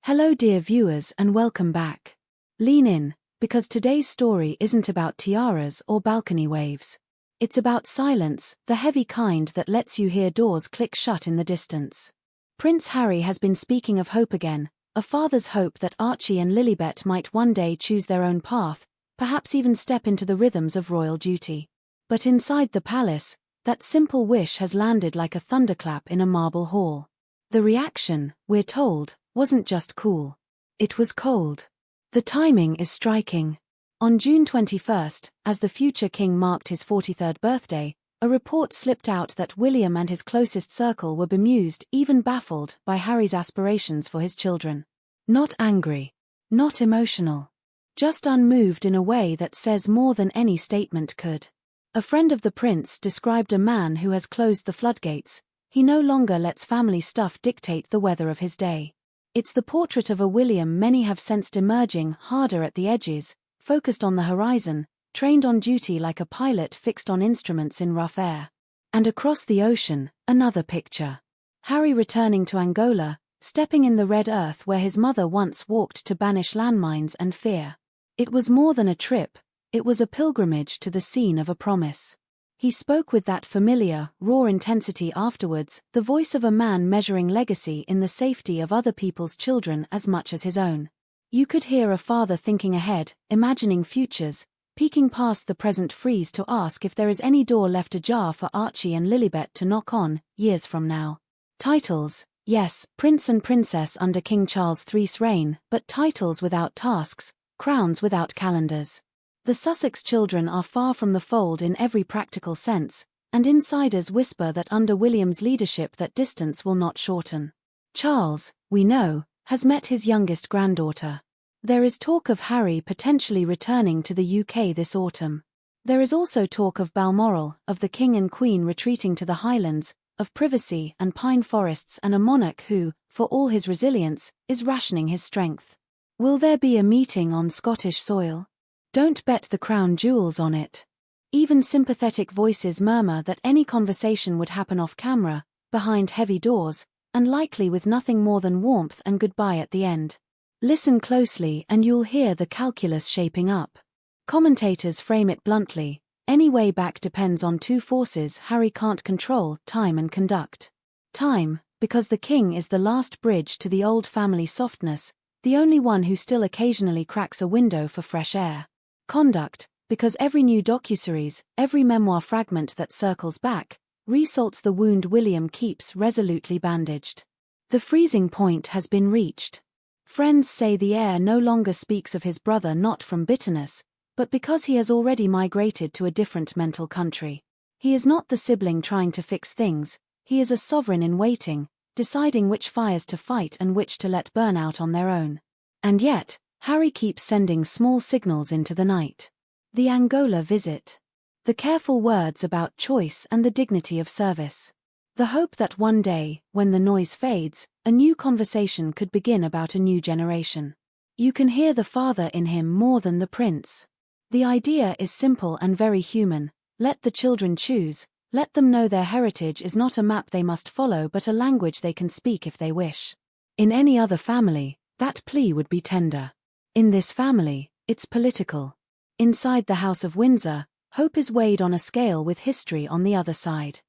Hello dear viewers and welcome back. Lean in, because today's story isn't about tiaras or balcony waves. It's about silence, the heavy kind that lets you hear doors click shut in the distance. Prince Harry has been speaking of hope again, a father's hope that Archie and Lilibet might one day choose their own path, perhaps even step into the rhythms of royal duty. But inside the palace, that simple wish has landed like a thunderclap in a marble hall. The reaction, we're told, wasn't just cool. It was cold. The timing is striking. On June 21st, as the future king marked his 43rd birthday, a report slipped out that William and his closest circle were bemused, even baffled, by Harry's aspirations for his children. Not angry. Not emotional. Just unmoved in a way that says more than any statement could. A friend of the prince described a man who has closed the floodgates. He no longer lets family stuff dictate the weather of his day. It's the portrait of a William many have sensed emerging harder at the edges, focused on the horizon, trained on duty like a pilot fixed on instruments in rough air. And across the ocean, another picture. Harry returning to Angola, stepping in the red earth where his mother once walked to banish landmines and fear. It was more than a trip, it was a pilgrimage to the scene of a promise. He spoke with that familiar, raw intensity afterwards, the voice of a man measuring legacy in the safety of other people's children as much as his own. You could hear a father thinking ahead, imagining futures, peeking past the present freeze to ask if there is any door left ajar for Archie and Lilibet to knock on, years from now. Titles, yes, prince and princess under King Charles III's reign, but titles without tasks, crowns without calendars. The Sussex children are far from the fold in every practical sense, and insiders whisper that under William's leadership that distance will not shorten. Charles, we know, has met his youngest granddaughter. There is talk of Harry potentially returning to the UK this autumn. There is also talk of Balmoral, of the King and Queen retreating to the Highlands, of privacy and pine forests and a monarch who, for all his resilience, is rationing his strength. Will there be a meeting on Scottish soil? Don't bet the crown jewels on it. Even sympathetic voices murmur that any conversation would happen off camera, behind heavy doors, and likely with nothing more than warmth and goodbye at the end. Listen closely and you'll hear the calculus shaping up. Commentators frame it bluntly: any way back depends on two forces Harry can't control, time and conduct. Time, because the king is the last bridge to the old family softness, the only one who still occasionally cracks a window for fresh air. Conduct, because every new docuseries, every memoir fragment that circles back, resalts the wound William keeps resolutely bandaged. The freezing point has been reached. Friends say the heir no longer speaks of his brother not from bitterness, but because he has already migrated to a different mental country. He is not the sibling trying to fix things, he is a sovereign in waiting, deciding which fires to fight and which to let burn out on their own. And yet, Harry keeps sending small signals into the night. The Angola visit. The careful words about choice and the dignity of service. The hope that one day, when the noise fades, a new conversation could begin about a new generation. You can hear the father in him more than the prince. The idea is simple and very human: let the children choose, let them know their heritage is not a map they must follow but a language they can speak if they wish. In any other family, that plea would be tender. In this family, it's political. Inside the House of Windsor, hope is weighed on a scale with history on the other side.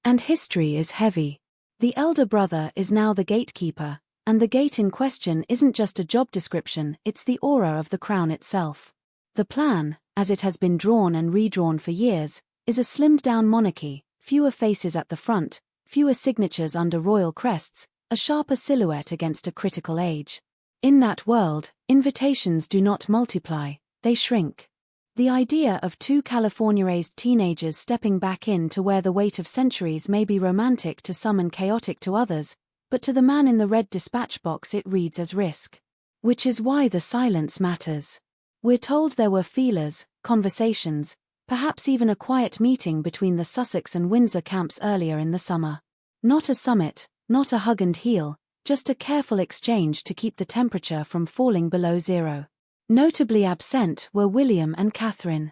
And history is heavy. The elder brother is now the gatekeeper, and the gate in question isn't just a job description, it's the aura of the crown itself. The plan, as it has been drawn and redrawn for years, is a slimmed-down monarchy, fewer faces at the front, fewer signatures under royal crests, a sharper silhouette against a critical age. In that world, invitations do not multiply, they shrink. The idea of two California-raised teenagers stepping back in to where the weight of centuries may be romantic to some and chaotic to others, but to the man in the red dispatch box it reads as risk. Which is why the silence matters. We're told there were feelers, conversations, perhaps even a quiet meeting between the Sussex and Windsor camps earlier in the summer. Not a summit, not a hug and heel, just a careful exchange to keep the temperature from falling below zero. Notably absent were William and Catherine.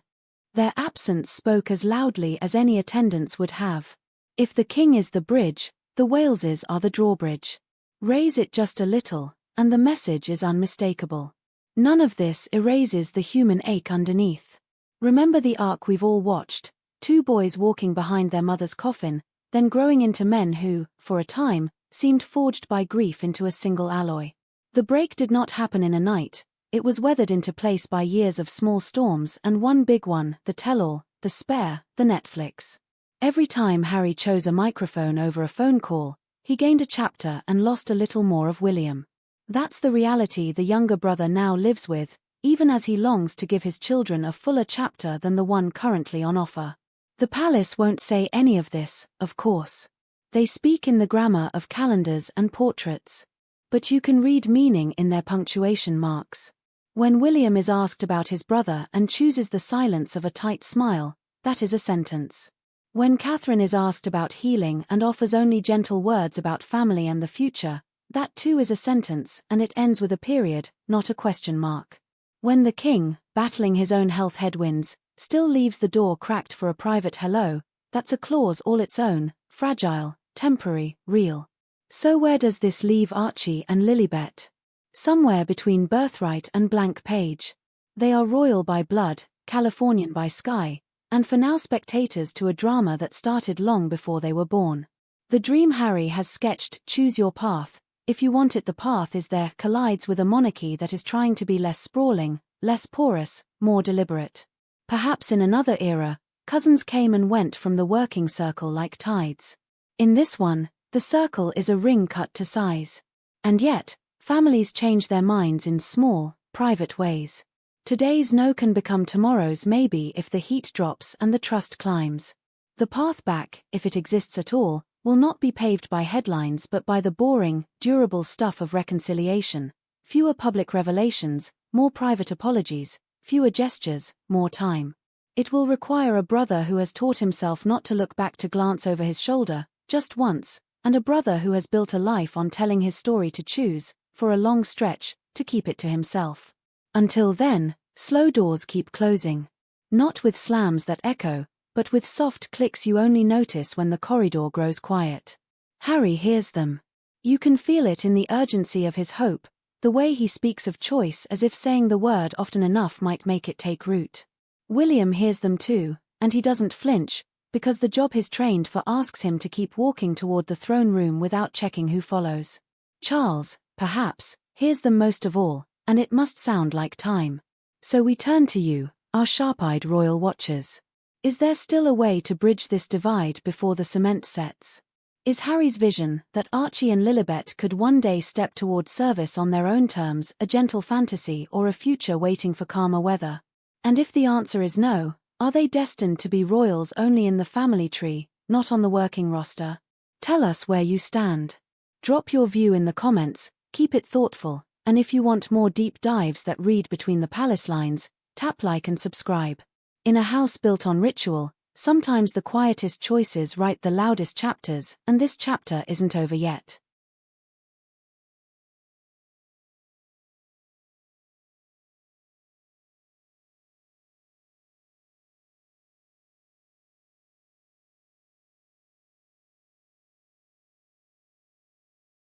Their absence spoke as loudly as any attendance would have. If the king is the bridge, the Waleses are the drawbridge. Raise it just a little, and the message is unmistakable. None of this erases the human ache underneath. Remember the arc we've all watched, two boys walking behind their mother's coffin, then growing into men who, for a time, seemed forged by grief into a single alloy. The break did not happen in a night, it was weathered into place by years of small storms and one big one, the tell-all, the spare, the Netflix. Every time Harry chose a microphone over a phone call, he gained a chapter and lost a little more of William. That's the reality the younger brother now lives with, even as he longs to give his children a fuller chapter than the one currently on offer. The palace won't say any of this, of course. They speak in the grammar of calendars and portraits. But you can read meaning in their punctuation marks. When William is asked about his brother and chooses the silence of a tight smile, that is a sentence. When Catherine is asked about healing and offers only gentle words about family and the future, that too is a sentence, and it ends with a period, not a question mark. When the king, battling his own health headwinds, still leaves the door cracked for a private hello, that's a clause all its own, fragile, temporary, real. So where does this leave Archie and Lilibet? Somewhere between birthright and blank page. They are royal by blood, Californian by sky, and for now spectators to a drama that started long before they were born. The dream Harry has sketched, choose your path, if you want it the path is there, collides with a monarchy that is trying to be less sprawling, less porous, more deliberate. Perhaps in another era, cousins came and went from the working circle like tides. In this one, the circle is a ring cut to size. And yet, families change their minds in small, private ways. Today's no can become tomorrow's maybe if the heat drops and the trust climbs. The path back, if it exists at all, will not be paved by headlines but by the boring, durable stuff of reconciliation. Fewer public revelations, more private apologies, fewer gestures, more time. It will require a brother who has taught himself not to look back to glance over his shoulder, just once, and a brother who has built a life on telling his story to choose, for a long stretch, to keep it to himself. Until then, slow doors keep closing. Not with slams that echo, but with soft clicks you only notice when the corridor grows quiet. Harry hears them. You can feel it in the urgency of his hope, the way he speaks of choice as if saying the word often enough might make it take root. William hears them too, and he doesn't flinch, because the job he's trained for asks him to keep walking toward the throne room without checking who follows. Charles, perhaps, hears them most of all, and it must sound like time. So we turn to you, our sharp-eyed royal watchers. Is there still a way to bridge this divide before the cement sets? Is Harry's vision, that Archie and Lilibet could one day step toward service on their own terms, a gentle fantasy or a future waiting for calmer weather? And if the answer is no, are they destined to be royals only in the family tree, not on the working roster? Tell us where you stand. Drop your view in the comments, keep it thoughtful, and if you want more deep dives that read between the palace lines, tap like and subscribe. In a house built on ritual, sometimes the quietest choices write the loudest chapters, and this chapter isn't over yet.